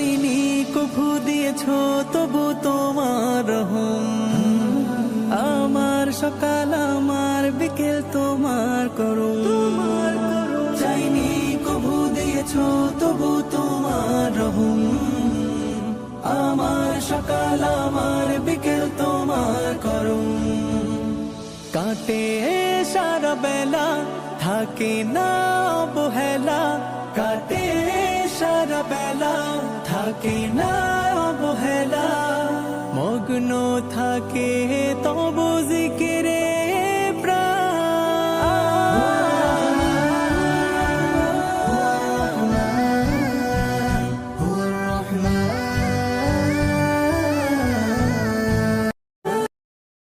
চাইনি কভু দিয়েছো তবু তোমার রহম। আমার সকাল আমার বিকেল তোমার করুম। চাইনি কভু দিয়েছো তবু তোমার রহম। আমার সকাল আমার বিকেল তোমার করুম। কাটে সারা বেলা থাকে না অবহেলা, কাটে সারা বেলা থাকে না অবহেলা, মগ্ন থাকে তবু